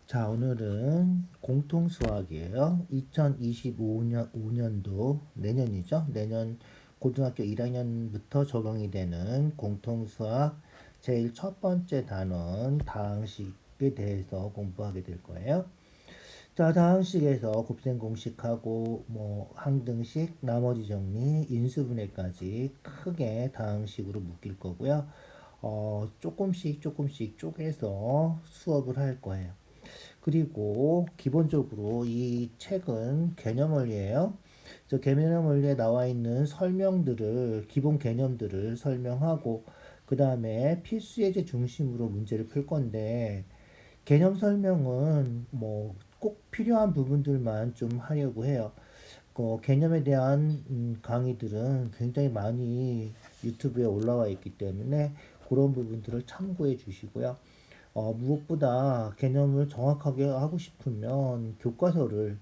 자, 오늘은 공통수학이에요. 2025년도 내년이죠. 내년 고등학교 1학년부터 적용이 되는 공통수학 제일 첫 번째 단원 다항식에 대해서 공부하게 될 거예요. 자, 다항식에서 곱셈 공식하고 뭐 항등식, 나머지 정리, 인수분해까지 크게 다항식으로 묶일 거고요. 조금씩 쪼개서 수업을 할 거예요. 그리고 기본적으로 이 책은 개념 원리예요. 저 개념 원리에 나와 있는 설명들을 기본 개념들을 설명하고 그 다음에 필수 예제 중심으로 문제를 풀 건데 개념 설명은 뭐 꼭 필요한 부분들만 좀 하려고 해요. 개념에 대한 강의들은 굉장히 많이 유튜브에 올라와 있기 때문에 그런 부분들을 참고해 주시고요. 무엇보다 개념을 정확하게 하고 싶으면 교과서를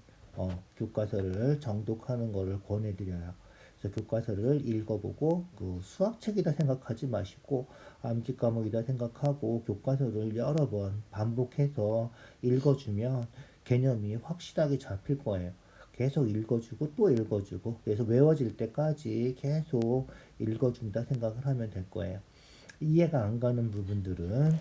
정독하는 것을 권해드려요. 그래서 교과서를 읽어보고 그 수학책이다 생각하지 마시고 암기 과목이다 생각하고 교과서를 여러 번 반복해서 읽어주면 개념이 확실하게 잡힐 거예요. 계속 읽어주고 또 읽어주고 그래서 외워질 때까지 계속 읽어준다 생각을 하면 될 거예요. 이해가 안 가는 부분들은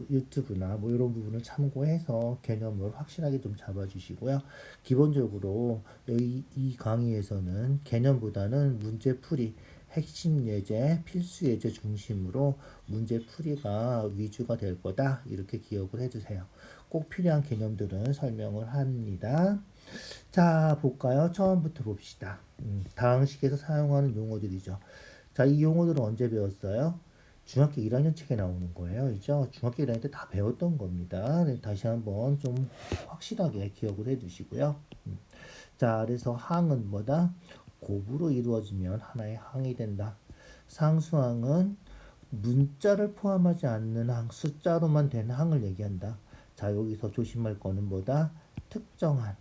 유튜브나 뭐 이런 부분을 참고해서 개념을 확실하게 좀 잡아주시고요. 기본적으로 이 강의에서는 개념보다는 문제풀이, 핵심 예제, 필수 예제 중심으로 문제풀이가 위주가 될 거다. 이렇게 기억을 해주세요. 꼭 필요한 개념들은 설명을 합니다. 자, 볼까요? 처음부터 봅시다. 다항식에서 사용하는 용어들이죠. 자, 이 용어들은 언제 배웠어요? 중학교 1학년 책에 나오는 거예요. 그죠? 중학교 1학년 때 다 배웠던 겁니다. 네, 다시 한번 좀 확실하게 기억을 해 두시고요. 자, 그래서 항은 뭐다? 곱으로 이루어지면 하나의 항이 된다. 상수항은 문자를 포함하지 않는 항, 숫자로만 된 항을 얘기한다. 자, 여기서 조심할 거는 뭐다? 특정한.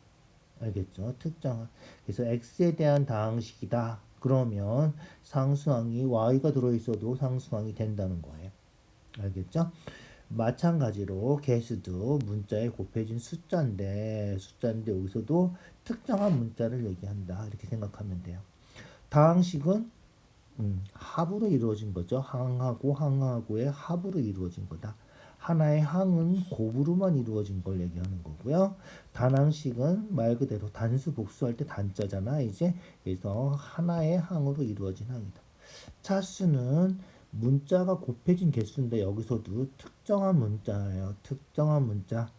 알겠죠? 특정한. 그래서 x에 대한 다항식이다. 그러면 상수항이 y가 들어있어도 상수항이 된다는 거예요. 알겠죠? 마찬가지로 개수도 문자에 곱해진 숫자인데 여기서도 특정한 문자를 얘기한다. 이렇게 생각하면 돼요. 다항식은 합으로 이루어진 거죠. 항하고의 합으로 이루어진 거다. 하나의 항은 곱으로만 이루어진 걸 얘기하는 거고요. 단항식은 말 그대로 단수 복수할 때 단자잖아. 이제 그래서 하나의 항으로 이루어진 항이다. 차수는 문자가 곱해진 개수인데 여기서도 특정한 문자예요. 특정한 문자.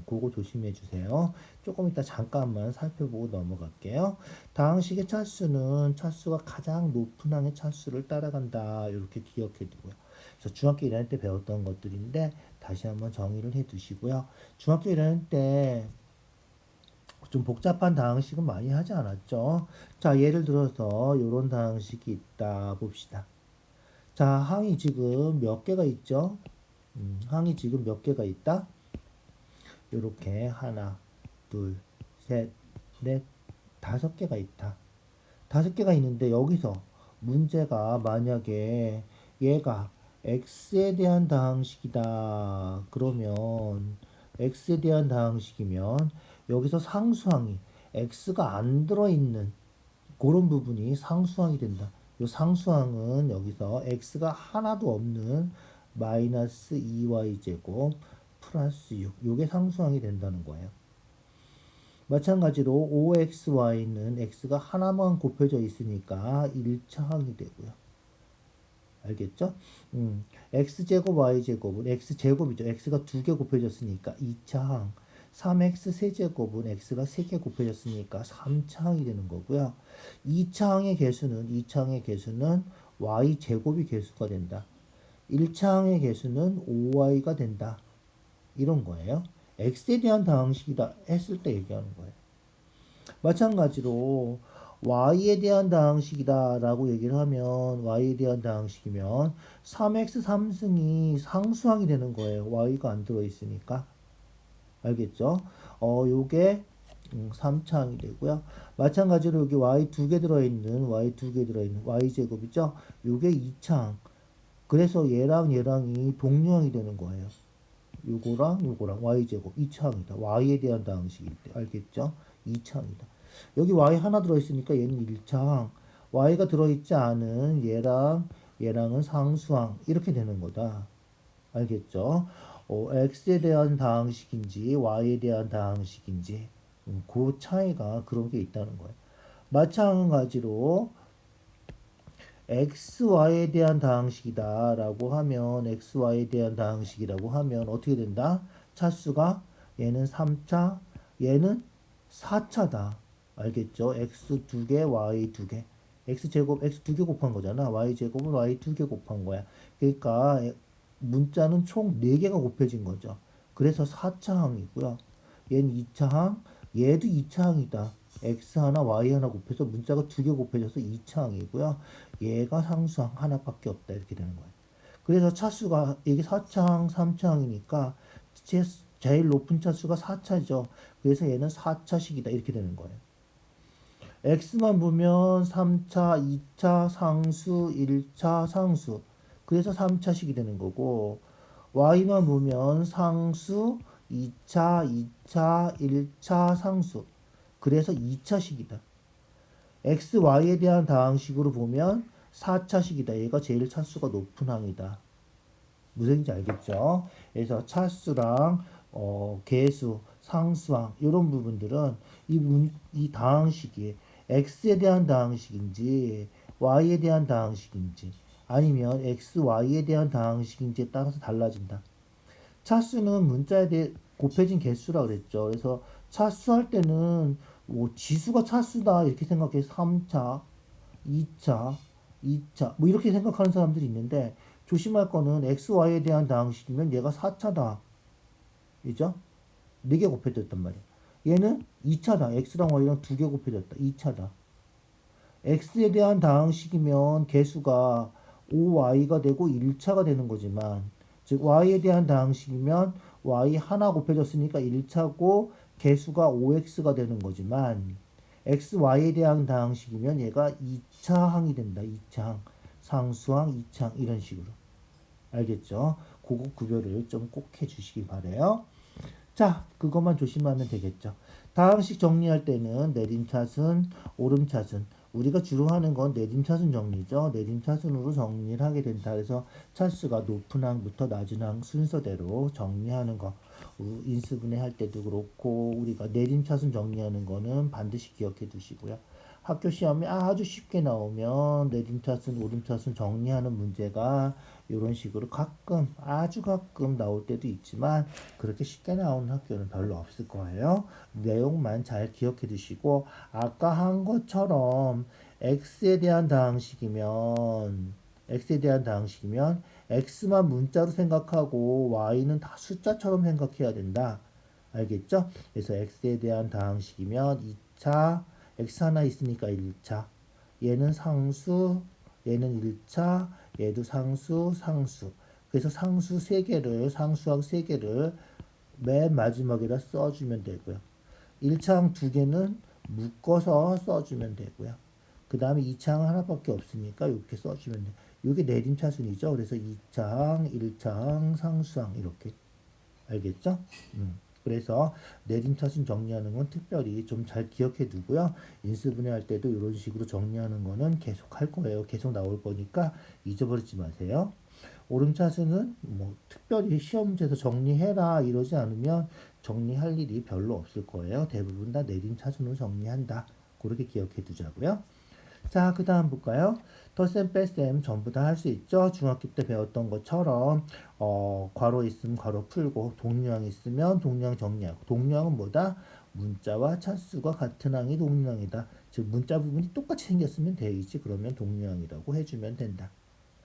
그거 조심해 주세요. 조금 이따 잠깐만 살펴보고 넘어갈게요. 다항식의 차수는 차수가 가장 높은 항의 차수를 따라간다. 이렇게 기억해 두고요. 그래서 중학교 1학년 때 배웠던 것들인데 다시 한번 정의를 해 두시고요. 중학교 1학년 때 좀 복잡한 다항식은 많이 하지 않았죠. 자, 예를 들어서 이런 다항식이 있다 봅시다. 자, 항이 지금 몇 개가 있죠? 항이 지금 몇 개가 있다? 요렇게 하나, 둘, 셋, 넷, 5개가 있다. 5개가 있는데 여기서 문제가 만약에 얘가 x에 대한 다항식이다. 그러면 x에 대한 다항식이면 여기서 상수항이 x가 안 들어있는 그런 부분이 상수항이 된다. 이 상수항은 여기서 x가 하나도 없는 마이너스 2y 제곱 플러스 6 요게 상수항이 된다는 거예요. 마찬가지로 5xy는 x가 하나만 곱해져 있으니까 1차항이 되고요. 알겠죠? x제곱 y제곱은 x제곱이죠. x가 2개 곱해졌으니까 2차항. 3x 세제곱은 x가 3개 곱해졌으니까 3차항이 되는 거고요. 2차항의 개수는 y제곱이 개수가 된다. 1차항의 개수는 5y가 된다. 이런 거예요. x에 대한 다항식이다 했을 때 얘기하는 거예요. 마찬가지로 y에 대한 다항식이다 라고 얘기를 하면 y에 대한 다항식이면 3x 3승이 상수항이 되는 거예요. y가 안 들어있으니까. 알겠죠? 요게 3차항이 되고요. 마찬가지로 여기 y 2개 들어있는 y제곱이죠? 요게 2차항. 그래서 얘랑이 동류항이 되는 거예요. 요거랑 요거랑 y제곱 2차항이다. y에 대한 다항식일 때 알겠죠? 2차항이다. 여기 y 하나 들어있으니까 얘는 1차항, y가 들어있지 않은 얘랑은 상수항 이렇게 되는 거다. 알겠죠? x에 대한 다항식인지 y에 대한 다항식인지 그 차이가 그런 게 있다는 거예요. 마찬가지로 xy에 대한 다항식이다 라고 하면 xy에 대한 다항식이라고 하면 어떻게 된다? 차수가 얘는 3차 얘는 4차다. 알겠죠? x 2개 y 2개 x제곱 x 2개 곱한 거잖아. y제곱은 y 2개 곱한 거야. 그러니까 문자는 총 4개가 곱해진 거죠. 그래서 4차항이고요. 얘는 2차항, 얘도 2차항이다. x 하나, y 하나 곱해서 문자가 2개 곱해져서 2차항이고요. 얘가 상수항 하나밖에 없다. 이렇게 되는 거예요. 그래서 차수가 이게 4차항, 3차항이니까 제일 높은 차수가 4차죠. 그래서 얘는 4차식이다. 이렇게 되는 거예요. x만 보면 3차, 2차, 상수, 1차, 상수. 그래서 3차식이 되는 거고 y만 보면 상수, 2차, 2차, 1차, 상수. 그래서 2차식이다. x, y에 대한 다항식으로 보면 4차식이다. 얘가 제일 차수가 높은 항이다. 무슨 얘기인지 알겠죠? 그래서 차수랑 개수, 상수항 이런 부분들은 이 다항식이 x에 대한 다항식인지 y에 대한 다항식인지 아니면 x, y에 대한 다항식인지에 따라서 달라진다. 차수는 문자에 대해 곱해진 개수라 그랬죠. 그래서 차수할 때는 뭐 지수가 차수다 이렇게 생각해 3차, 2차, 2차 뭐 이렇게 생각하는 사람들이 있는데 조심할 거는 x, y에 대한 다항식이면 얘가 4차다. 그죠? 4개 곱해졌단 말이야. 얘는 2차다. x랑 y랑 2개 곱해졌다. 2차다. x에 대한 다항식이면 개수가 5y가 되고 1차가 되는 거지만 즉 y에 대한 다항식이면 y 하나 곱해졌으니까 1차고 개수가 5x가 되는 거지만 x, y에 대한 다항식이면 얘가 2차항이 된다. 2차항. 상수항, 2차항 이런 식으로. 알겠죠? 그거 구별을 좀 꼭 해주시기 바래요. 자, 그것만 조심하면 되겠죠. 다항식 정리할 때는 내림차순, 오름차순. 우리가 주로 하는 건 내림차순 정리죠. 내림차순으로 정리를 하게 된다. 그래서 차수가 높은 항부터 낮은 항 순서대로 정리하는 거. 인수분해 할 때도 그렇고 우리가 내림차순 정리하는 거는 반드시 기억해 두시고요. 학교 시험에 아주 쉽게 나오면 내림차순, 오름차순 정리하는 문제가 이런 식으로 가끔 아주 가끔 나올 때도 있지만 그렇게 쉽게 나오는 학교는 별로 없을 거예요. 내용만 잘 기억해 두시고 아까 한 것처럼 x에 대한 다항식이면 x만 문자로 생각하고 y는 다 숫자처럼 생각해야 된다. 알겠죠? 그래서 x에 대한 다항식이면 2차 x 하나 있으니까 1차 얘는 상수 얘는 1차 얘도 상수 상수 그래서 상수 3개를 상수항 3개를 맨 마지막에다 써주면 되고요. 1차항 2개는 묶어서 써주면 되고요. 그 다음에 2차항 하나밖에 없으니까 이렇게 써주면 돼요. 이게 내림차순이죠. 그래서 2차항, 1차항, 상수항 이렇게 알겠죠? 그래서 내림차순 정리하는 건 특별히 좀 잘 기억해 두고요. 인수분해 할 때도 이런 식으로 정리하는 거는 계속 할 거예요. 계속 나올 거니까 잊어버리지 마세요. 오름차순은 뭐 특별히 시험 문제에서 정리해라 이러지 않으면 정리할 일이 별로 없을 거예요. 대부분 다 내림차순으로 정리한다. 그렇게 기억해 두자고요. 자, 그 다음 볼까요? 덧셈, 뺄셈 전부 다 할 수 있죠. 중학교 때 배웠던 것처럼 괄호 있으면 괄호 풀고 동류항 있으면 동류항 정리하고 동류항은 뭐다? 문자와 차수가 같은 항이 동류항이다. 즉 문자 부분이 똑같이 생겼으면 되지. 그러면 동류항이라고 해주면 된다.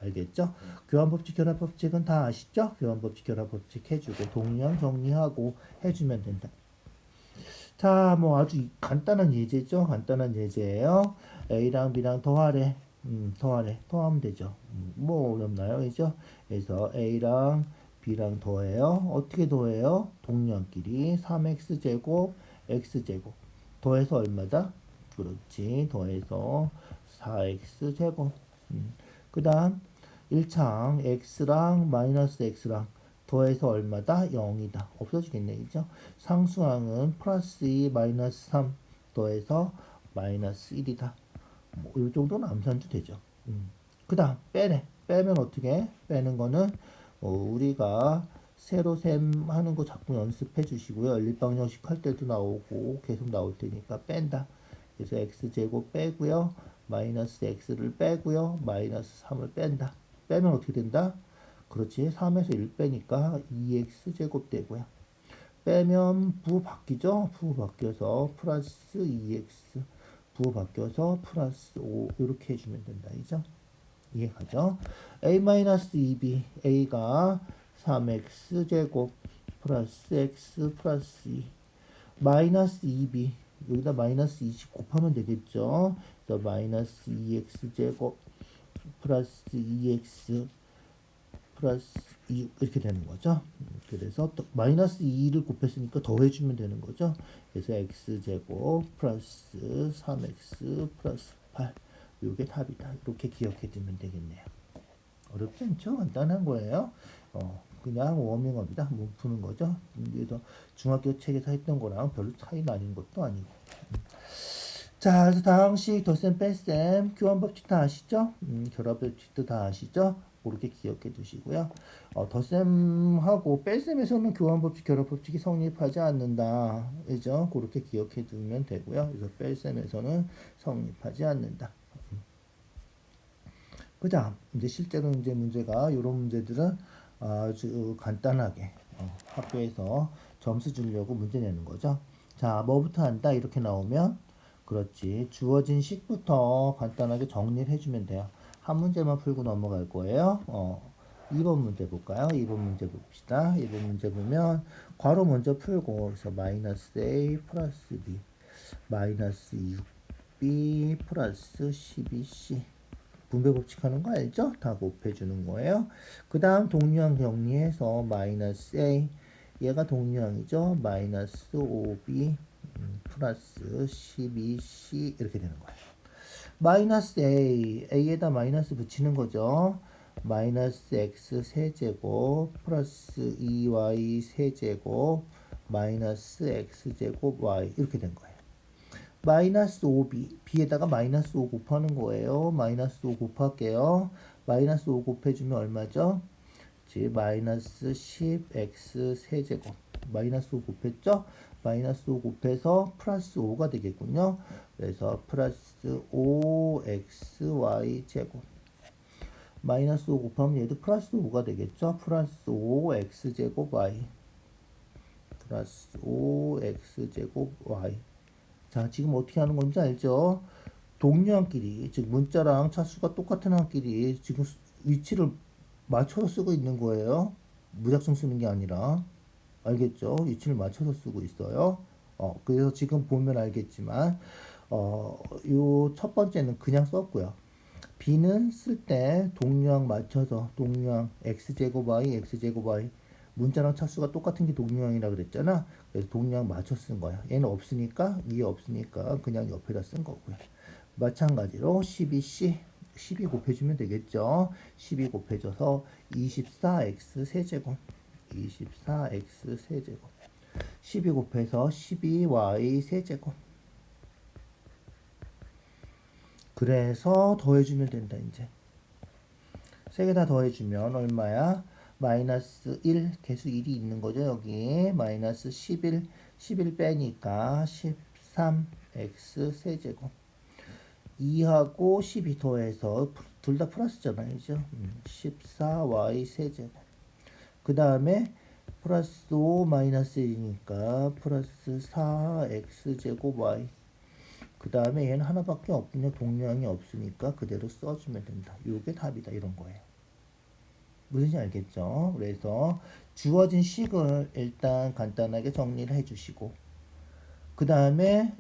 알겠죠? 교환법칙, 결합법칙은 다 아시죠? 교환법칙, 결합법칙 해주고 동류항 정리하고 해주면 된다. 자, 뭐 아주 간단한 예제죠. 간단한 예제예요. A랑 B랑 더하래. 더하면 되죠. 뭐 어렵나요? 그죠? 그래서 A랑 B랑 더해요. 어떻게 더해요? 동량끼리 3x제곱, x제곱. 더해서 얼마다? 그렇지. 더해서 4x제곱. 그 다음 1차항 x랑 마이너스 x랑 더해서 얼마다? 0이다. 없어지겠네. 그죠? 상수항은 플러스 2 마이너스 3 더해서 마이너스 1이다. 뭐, 이 정도는 암산도 되죠. 그 다음, 빼네. 빼면 어떻게? 빼는 거는, 우리가 세로 셈 하는 거 자꾸 연습해 주시고요. 연립방정식 할 때도 나오고, 계속 나올 테니까 뺀다. 그래서 x제곱 빼고요. 마이너스 x를 빼고요. 마이너스 3을 뺀다. 빼면 어떻게 된다? 그렇지. 3에서 1 빼니까 2x제곱 되고요. 빼면 부 바뀌죠? 부 바뀌어서 플러스 2x 부 바뀌어서 플러스 5 이렇게 해주면 된다. 이죠? 이해가죠? a-2b a가 3x제곱 플러스 x 플러스 2 마이너스 2b 여기다 마이너스 20 곱하면 되겠죠? 그래서 마이너스 2x제곱 플러스 2x 플러스 2 이렇게 되는 거죠. 그래서 또 마이너스 2를 곱했으니까 더해주면 되는 거죠. 그래서 x제곱 플러스 3x 플러스 8 이게 답이다. 이렇게 기억해 두면 되겠네요. 어렵지 않죠? 간단한 거예요. 그냥 워밍업이다. 못 푸는 거죠. 그래서 중학교 책에서 했던 거랑 별로 차이 나는 것도 아니고. 자, 그래서 다항식, 덧셈, 뺄셈, 교환법칙 다 아시죠? 결합법칙도 다 아시죠? 그렇게 기억해 두시고요. 덧셈하고 뺄셈에서는 교환법칙, 결합법칙이 성립하지 않는다. 그죠? 그렇게 기억해 두면 되고요. 그래서 뺄셈에서는 성립하지 않는다. 그 다음, 이제 실제로 이제 문제가, 이런 문제들은 아주 간단하게 학교에서 점수 주려고 문제 내는 거죠. 자, 뭐부터 한다? 이렇게 나오면, 그렇지. 주어진 식부터 간단하게 정리를 해주면 돼요. 한 문제만 풀고 넘어갈 거예요. 2번 문제 볼까요? 2번 문제 봅시다. 2번 문제 보면, 괄호 먼저 풀고, 그래서 마이너스 a 플러스 b, 마이너스 6b 플러스 12c. 분배 법칙 하는 거 알죠? 다 곱해주는 거예요. 그 다음 동류항 정리해서 마이너스 a 얘가 동류항이죠. 마이너스 5b 플러스 12c 이렇게 되는 거예요. 마이너스 a에다 마이너스 붙이는 거죠. 마이너스 x 세제곱 플러스 2y 세제곱 마이너스 x제곱 y 이렇게 된 거예요. 마이너스 5b, b에다가 마이너스 5 곱하는 거예요. 마이너스 5 곱할게요. 마이너스 5 곱해주면 얼마죠? 마이너스 10x 세제곱. 마이너스 5 곱했죠? 마이너스 5 곱해서 플러스 5가 되겠군요. 그래서 플러스 5xy 제곱. 마이너스 5 곱하면 얘도 플러스 5가 되겠죠? 플러스 5x 제곱 y. 플러스 5x 제곱 y. 자, 지금 어떻게 하는 건지 알죠? 동류항끼리, 즉 문자랑 차수가 똑같은 항끼리 지금 위치를 맞춰서 쓰고 있는 거예요. 무작정 쓰는 게 아니라. 알겠죠? 위치를 맞춰서 쓰고 있어요. 그래서 지금 보면 알겠지만, 요 첫 번째는 그냥 썼고요. B는 쓸 때 동류항 맞춰서, 동류항 x제곱 y, x제곱 y. 문자랑 차수가 똑같은 게 동류항이라 그랬잖아. 그래서 동류항 맞춰 쓴 거야. 얘는 없으니까, 위에 없으니까 그냥 옆에다 쓴 거고요. 마찬가지로 12c, 12 곱해주면 되겠죠. 12 곱해줘서 24x 세제곱, 24x 세제곱. 12 곱해서 12y 세제곱. 그래서 더해주면 된다, 이제. 세 개 다 더해주면 얼마야? 마이너스 1, 개수 1이 있는 거죠, 여기. 마이너스 11, 11 빼니까 13x 세제곱. 2하고 12 더해서 둘 다 플러스잖아요, 그죠? 14y 세제곱. 그 다음에 플러스 5 마이너스 1이니까 플러스 4x 제곱 y. 그 다음에 얘는 하나밖에 없군요. 동류항이 없으니까 그대로 써주면 된다. 요게 답이다. 이런 거예요. 무슨지 알겠죠? 그래서 주어진 식을 일단 간단하게 정리를 해주시고 그 다음에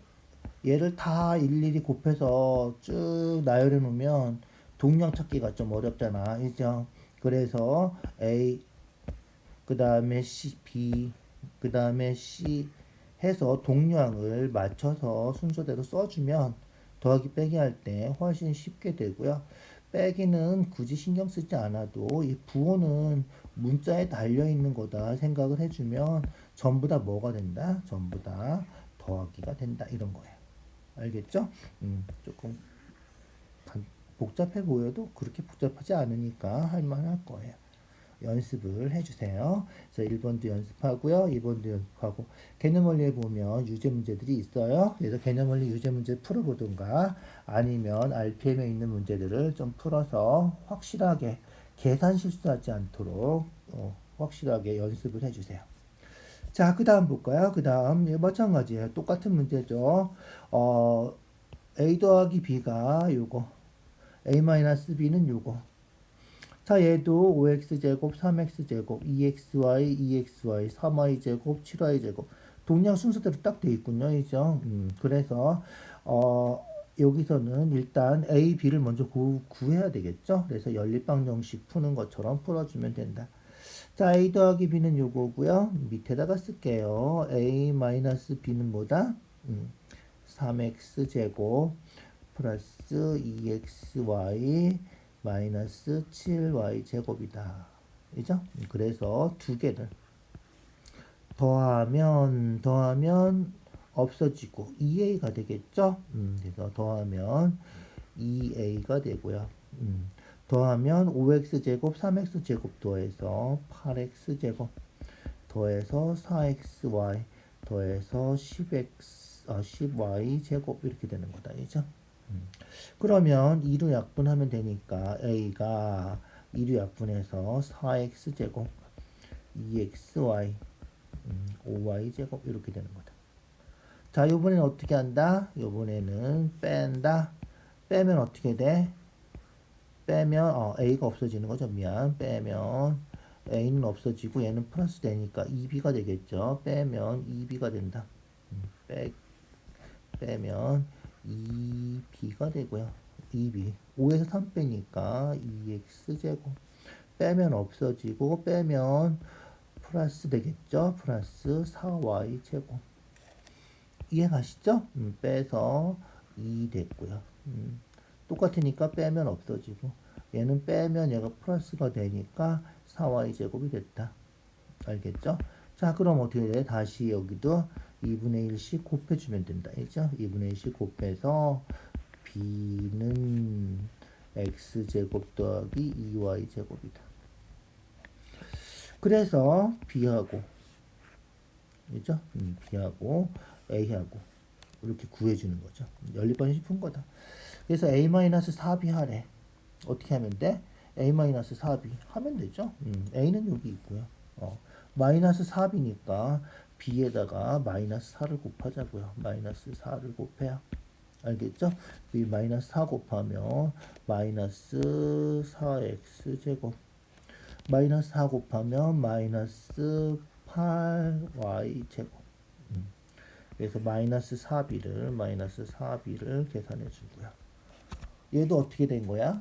얘를 다 일일이 곱해서 쭉 나열해 놓으면 동류항 찾기가 좀 어렵잖아. 그죠? 그래서 A 그 다음에 C, B 그 다음에 C 해서 동류항을 맞춰서 순서대로 써주면 더하기 빼기 할 때 훨씬 쉽게 되고요. 빼기는 굳이 신경 쓰지 않아도 이 부호는 문자에 달려 있는 거다 생각을 해주면 전부 다 뭐가 된다? 전부 다 더하기가 된다 이런 거예요. 알겠죠? 조금 복잡해 보여도 그렇게 복잡하지 않으니까 할만할 거예요. 연습을 해주세요. 그래서 1번도 연습하고요. 2번도 연습하고 개념원리에 보면 유제 문제들이 있어요. 그래서 개념원리 유제 문제 풀어보든가 아니면 RPM에 있는 문제들을 좀 풀어서 확실하게 계산 실수하지 않도록 확실하게 연습을 해주세요. 자, 그 다음 볼까요? 그 다음 마찬가지예요. 똑같은 문제죠. A 더하기 B가 요거 A-B는 요거. 자, 얘도 5x제곱, 3x제곱, 2xy, 2xy, 3y제곱, 7y제곱. 동량 순서대로 딱 돼 있군요. 이죠? 그래서, 여기서는 일단 A, B를 먼저 구해야 되겠죠? 그래서 연립방정식 푸는 것처럼 풀어주면 된다. 자, A 더하기 B는 요거고요. 밑에다가 쓸게요. A-B는 뭐다? 3x제곱 플러스 2xy 마이너스 7y 제곱이다. 그죠? 그래서 두 개를 더하면 없어지고 2a가 되겠죠? 그래서 더하면 2a가 되고요. 더하면 5x제곱 3x제곱 더해서 8x제곱 더해서 4xy 더해서 10y 제곱 이렇게 되는 거다. 그죠? 그러면 2로 약분하면 되니까 a가 2로 약분해서 4x제곱 2xy 5y제곱 이렇게 되는 거다. 자, 요번에는 어떻게 한다? 요번에는 뺀다. 빼면 어떻게 돼? 빼면 a가 없어지는 거죠. 미안. 빼면 a는 없어지고 얘는 플러스 되니까 2b가 되겠죠. 빼면 2b가 된다. 빼면 2b가 되고요. 2b 5에서 3 빼니까 2x제곱 빼면 없어지고 빼면 플러스 되겠죠. 플러스 4y제곱 이해가시죠? 빼서 2 됐고요. 똑같으니까 빼면 없어지고 얘는 빼면 얘가 플러스가 되니까 4y제곱이 됐다. 알겠죠? 자, 그럼 어떻게 돼? 다시 여기도 2분의 1씩 곱해주면 된다. 알죠? 2분의 1씩 곱해서 b는 x제곱 더하기 2y제곱이다. 그래서 b하고 그죠? b하고 a하고 이렇게 구해주는 거죠. 연립방식 푼 거다. 그래서 a-4b 하래. 어떻게 하면 돼? a-4b 하면 되죠. a는 여기 있고요. 마이너스 4b니까 b에다가 마이너스 4를 곱하자고요. 마이너스 4를 곱해요. 알겠죠? b 마이너스 4 곱하면 마이너스 4x제곱 마이너스 4 곱하면 마이너스 8y제곱 그래서 마이너스 4b를 계산해 주고요. 얘도 어떻게 된 거야?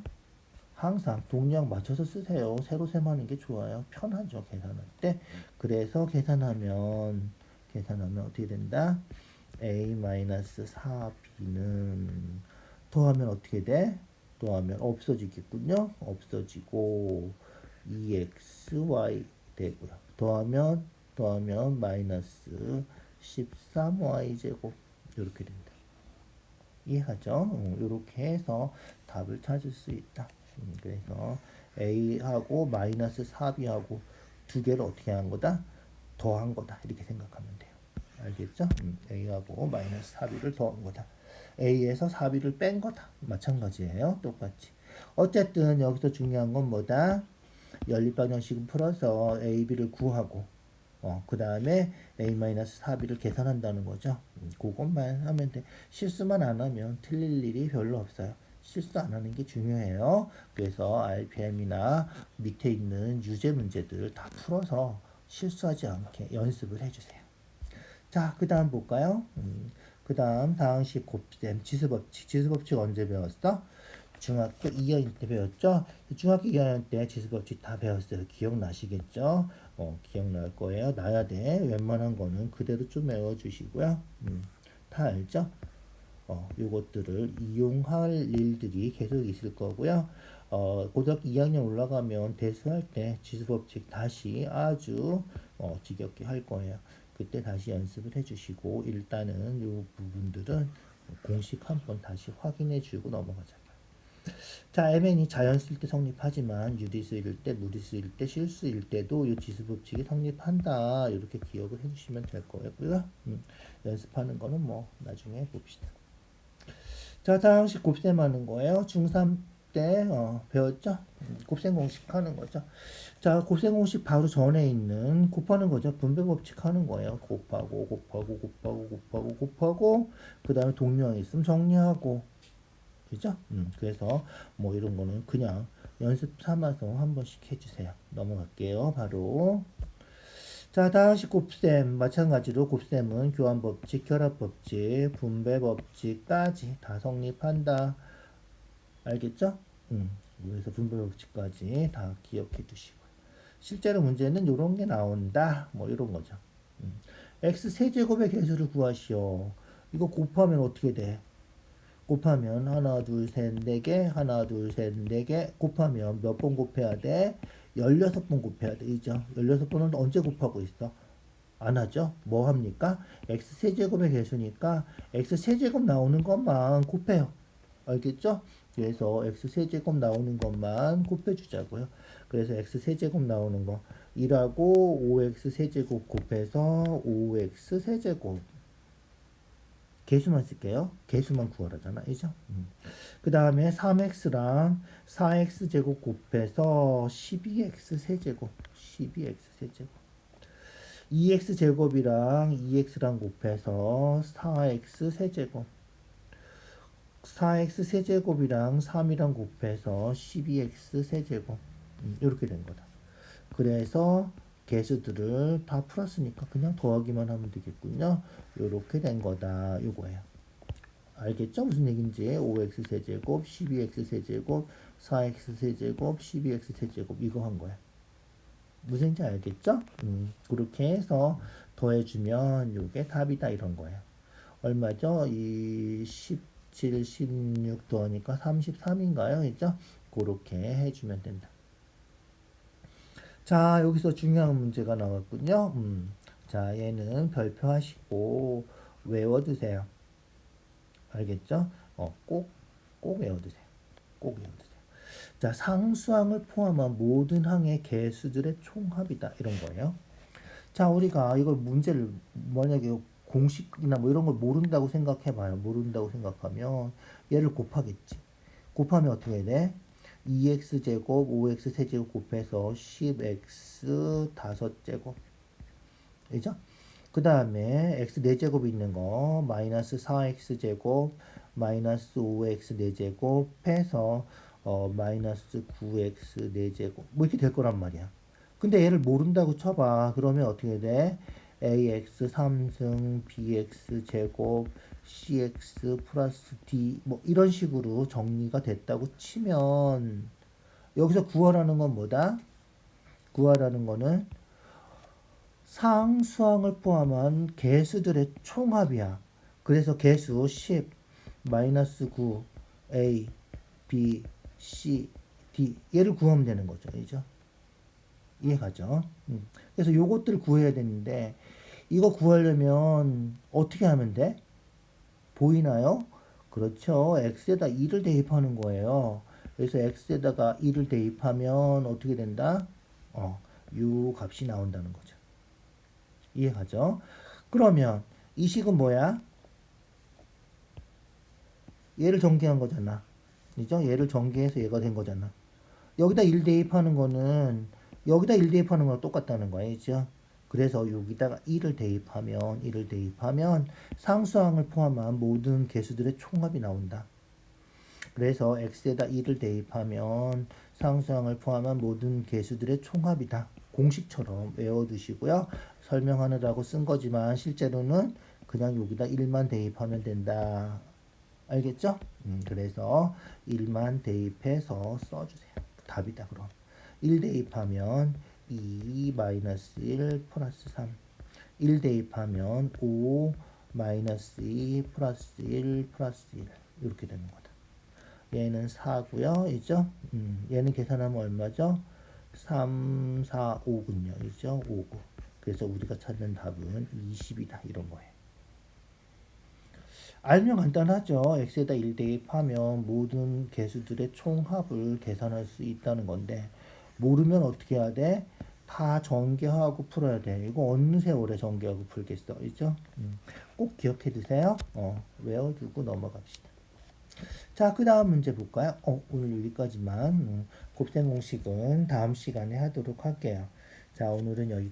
항상 동량 맞춰서 쓰세요. 세로 셈하는 게 좋아요. 편하죠. 계산할 때. 그래서 계산하면 어떻게 된다? a-4b는 더하면 어떻게 돼? 더하면 없어지겠군요. 없어지고 2xy 되고요. 더하면 마이너스 13y제곱 이렇게 된다. 이해하죠? 이렇게 해서 답을 찾을 수 있다. 그래서 a하고 마이너스 4b하고 두 개를 어떻게 한 거다? 더한 거다. 이렇게 생각하면 돼요. 알겠죠? a하고 마이너스 4b를 더한 거다. a에서 4b를 뺀 거다. 마찬가지예요. 똑같이. 어쨌든 여기서 중요한 건 뭐다? 연립방정식을 풀어서 a, b를 구하고 그 다음에 a-4b를 계산한다는 거죠. 그것만 하면 돼. 실수만 안 하면 틀릴 일이 별로 없어요. 실수 안 하는 게 중요해요. 그래서 RPM이나 밑에 있는 유제 문제들 다 풀어서 실수하지 않게 연습을 해주세요. 자, 그 다음 볼까요? 그 다음 다항식 곱셈 지수법칙. 지수법칙 언제 배웠어? 중학교 2학년 때 배웠죠? 중학교 2학년 때 지수법칙 다 배웠어요. 기억나시겠죠? 기억날 거예요. 나야 돼. 웬만한 거는 그대로 좀 외워주시고요. 다 알죠? 요것들을 이용할 일들이 계속 있을 거고요. 고등학교 2학년 올라가면 대수할 때 지수법칙 다시 아주 지겹게 할 거예요. 그때 다시 연습을 해주시고 일단은 이 부분들은 공식 한번 다시 확인해 주고 넘어가자고요. 자, MN이 자연 쓸 때 성립하지만 유리수일 때, 무리수일 때, 실수일 때도 이 지수법칙이 성립한다. 이렇게 기억을 해주시면 될 거고요. 연습하는 거는 뭐 나중에 봅시다. 자, 다음씩 곱셈하는 거예요. 중3 때 배웠죠? 곱셈 공식 하는 거죠. 자, 곱셈 공식 바로 전에 있는 곱하는 거죠. 분배 법칙 하는 거예요. 곱하고 그 다음에 동료항 있으면 정리하고 그죠? 그래서 뭐 이런 거는 그냥 연습 삼아서 한 번씩 해주세요. 넘어갈게요. 바로 자, 다음씩 곱셈 마찬가지로 곱셈은 교환법칙, 결합법칙, 분배법칙까지 다 성립한다. 알겠죠? 그래서 분배법칙까지 다 기억해 두시고 실제로 문제는 이런 게 나온다. 뭐 이런 거죠. x 세제곱의 개수를 구하시오. 이거 곱하면 어떻게 돼? 곱하면 하나 둘셋네 개 하나 둘셋네 개 곱하면 몇 번 곱해야 돼? 16번 곱해야 돼. 이죠? 16번은 언제 곱하고 있어? 안 하죠? 뭐 합니까? x 세제곱의 개수니까 x 세제곱 나오는 것만 곱해요. 알겠죠? 그래서 x 세제곱 나오는 것만 곱해 주자고요. 그래서 x 세제곱 나오는 거 1하고 5x 세제곱 곱해서 5x 세제곱 개수만 쓸게요. 개수만 구하라잖아. 이죠? 그 다음에 3x랑 4x 제곱 곱해서 12x 세제곱 12x 세제곱 2x 제곱이랑 2x랑 곱해서 4x 세제곱 4x 세제곱이랑 3이랑 곱해서 12x 세제곱 이렇게 된 거다. 그래서 개수들을 다 풀었으니까 그냥 더하기만 하면 되겠군요. 이렇게 된 거다. 요거예요. 알겠죠? 무슨 얘기인지 5x 세제곱 12x 세제곱 4x 세제곱 12x 세제곱 이거 한 거야. 무슨 얘기인지 알겠죠? 그렇게 해서 더해주면 요게 답이다 이런 거예요. 얼마죠? 이 17, 16 더하니까 33인가요? 그죠? 그렇게 해주면 된다. 자, 여기서 중요한 문제가 나왔군요. 자, 얘는 별표하시고 외워두세요. 알겠죠? 꼭 외워두세요. 꼭 외워두세요. 자, 상수항을 포함한 모든 항의 개수들의 총합이다. 이런 거예요. 자, 우리가 이걸 문제를 만약에 공식이나 뭐 이런 걸 모른다고 생각해봐요. 모른다고 생각하면 얘를 곱하겠지. 곱하면 어떻게 돼? 2x 제곱 5x 세제곱 곱해서 10x 5제곱 그죠? 그 다음에 x 4제곱 있는 거 마이너스 4x 제곱 마이너스 5x 4제곱 해서 마이너스 9x 4제곱 뭐 이렇게 될 거란 말이야. 근데 얘를 모른다고 쳐봐. 그러면 어떻게 돼? ax 3승 bx 제곱 cx 플러스 d 뭐 이런 식으로 정리가 됐다고 치면 여기서 구하라는 건 뭐다? 구하라는 거는 상수항을 포함한 개수들의 총합이야. 그래서 개수 10 마이너스 9 a b c d 얘를 구하면 되는 거죠. 그죠? 이해가죠? 그래서 요것들 구해야 되는데 이거 구하려면 어떻게 하면 돼? 보이나요? 그렇죠. x에다 2를 대입하는 거예요. 그래서 x에다가 2를 대입하면 어떻게 된다? 요 값이 나온다는 거죠. 이해가죠? 그러면 이 식은 뭐야? 얘를 전개한 거잖아. 그죠? 얘를 전개해서 얘가 된 거잖아. 여기다 1 대입하는 거는 여기다 1 대입하는 거랑 똑같다는 거예요. 그죠? 그래서 여기다가 1을 대입하면 상수항을 포함한 모든 개수들의 총합이 나온다. 그래서 x에다 1을 대입하면 상수항을 포함한 모든 개수들의 총합이다. 공식처럼 외워두시고요. 설명하느라고 쓴 거지만 실제로는 그냥 여기다 1만 대입하면 된다. 알겠죠? 그래서 1만 대입해서 써주세요. 답이다 그럼. 1 대입하면 2 마이너스 1 플러스 3 1 대입하면 5 마이너스 2 플러스 1 플러스 1 이렇게 되는 거다. 얘는 4고요. 이죠? 얘는 계산하면 얼마죠? 3, 4, 5군요. 이죠? 5고. 그래서 우리가 찾는 답은 20이다. 이런 거예요. 알면 간단하죠. x에다 1 대입하면 모든 개수들의 총합을 계산할 수 있다는 건데 모르면 어떻게 해야 돼? 다 전개하고 풀어야 돼. 이거 어느 세월에 전개하고 풀겠어. 그죠? 꼭 기억해 두세요. 외워두고 넘어갑시다. 자, 그 다음 문제 볼까요? 오늘 여기까지만. 곱셈 공식은 다음 시간에 하도록 할게요. 자, 오늘은 여기까지.